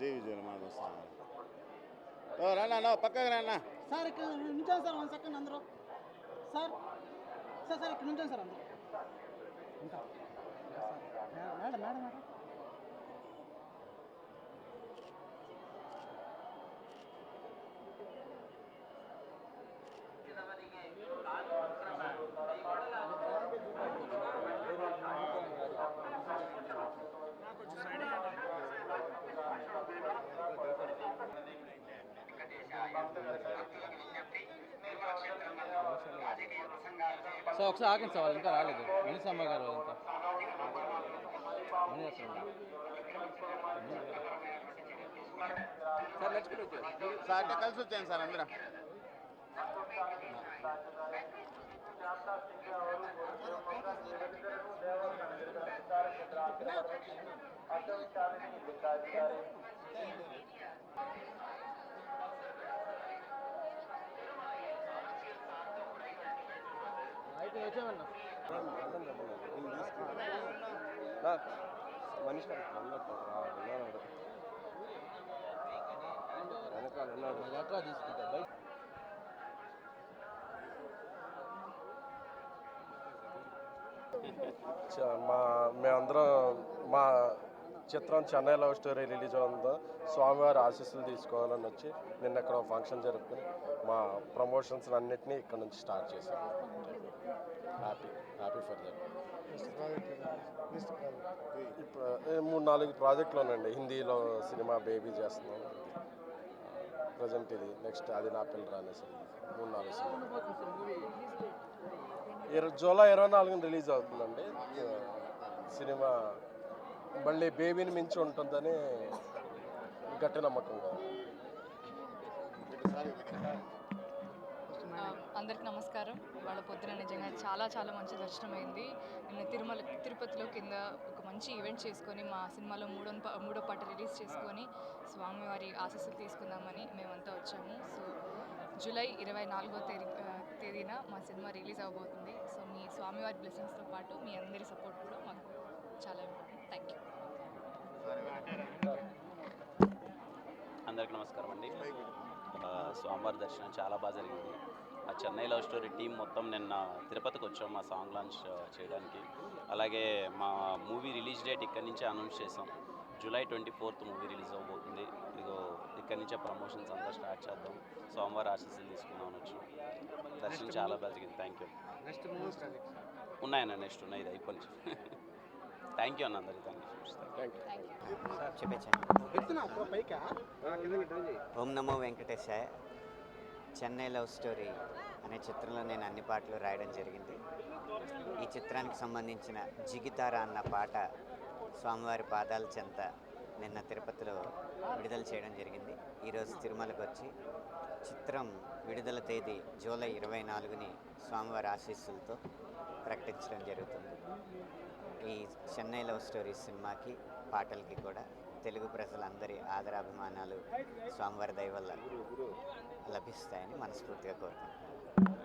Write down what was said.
జై విజయ్ మాకు వస్తాను. రానా పక్కకు రానా సార్. ఇక్కడ నుంచాను సార్, 1 సెకండ్ అందరూ. సార్ సార్ సార్ ఇక్కడ నుంచాను సార్ అందరూ. ఉంటా మేడం మేడం మేడం. సార్ ఒకసారి ఆగండి సార్, వాళ్ళు ఇంకా రాలేదు. మణిసమ్మ గారు ఇంకా సార్ నచ్చుకుని వచ్చారు సార్ అంటే కలిసి వచ్చాను సార్ అందరం. అయితే వచ్చామన్నా మనిషి వెనకాల ఉన్నాడు. ఎట్లా తీసుకుంటారు బయట మేమందరం మా చిత్రం చెన్నై లవ్ స్టోరీ రిలీజ్ అవుతుందో స్వామివారి ఆశీస్సులు తీసుకోవాలని వచ్చి నిన్న ఇక్కడ ఫంక్షన్ జరుపుకుని మా ప్రమోషన్స్ అన్నిటినీ ఇక్కడ నుంచి స్టార్ట్ చేశాం. Happy for that. ఇప్పుడు 3-4 ప్రాజెక్టులు ఉన్నాయండి. హిందీలో సినిమా బేబీ చేస్తున్నాం, ప్రజెంట్ ఇది, నెక్స్ట్ అది నా పిల్ల రానే సినిమా, 3-4 సినిమా. జూలై 24న రిలీజ్ అవుతుందండి సినిమా. మళ్ళీ బేబీని మించి ఉంటుందని గట్టి నమ్మకంగా. అందరికి నమస్కారం. ఇవాళ పొద్దున నిజంగా చాలా మంచి దర్శనమైంది. నిన్న తిరుపతిలో కింద ఒక మంచి ఈవెంట్ చేసుకొని మా సినిమాలో మూడో పాట రిలీజ్ చేసుకొని స్వామివారి ఆశీస్సులు తీసుకుందామని మేమంతా వచ్చాము. సో జూలై 24వ తేదీన మా సినిమా రిలీజ్ అవబోతుంది. సో మీ స్వామివారి బ్లెస్సింగ్స్తో పాటు మీ అందరి సపోర్ట్ కూడా మాకు చాలా ఇంపార్టెంట్. Thank you. అందరికి నమస్కారం అండి. స్వామివారి దర్శనం చాలా బాగా జరిగింది. ఆ చెన్నై లవ్ స్టోరీ టీం మొత్తం నిన్న తిరుపతికి వచ్చాం మా సాంగ్ లాంచ్ చేయడానికి. అలాగే మా మూవీ రిలీజ్ డేట్ ఇక్కడి నుంచే అనౌన్స్ చేసాం. జూలై 24th మూవీ రిలీజ్ అవబోతుంది. ఇదిగో ఇక్కడి నుంచే ప్రమోషన్స్ అంతా స్టార్ట్ చేద్దాం. సోమవారం ఆశీస్సులు తీసుకుందామని వచ్చాం. దర్శనం చాలా బాగా జరిగింది. Thank you. ఉన్నాయన్న, నెక్స్ట్ ఉన్నాయి, ఇది అయిపోయింది. థ్యాంక్ యూ అన్న అందరికీ. Thank you. Om Namo Venkatesaya. Chennai love story అనే చిత్రంలో నేను అన్ని పాటలు రాయడం జరిగింది. ఈ చిత్రానికి సంబంధించిన జిగితారా అన్న పాట స్వామివారి పాదాల చెంత నిన్న తిరుపతిలో విడుదల చేయడం జరిగింది. ఈరోజు తిరుమలకు వచ్చి చిత్రం విడుదల తేదీ జూలై 24ని స్వామివారి ఆశీస్సులతో ప్రకటించడం జరుగుతుంది. ఈ చెన్నై లవ్ స్టోరీ సినిమాకి పాటలకి కూడా తెలుగు ప్రజలందరి ఆదరాభిమానాలు స్వామివారి దయ వల్ల లభిస్తాయని మనస్ఫూర్తిగా కోరుకుంటున్నాను.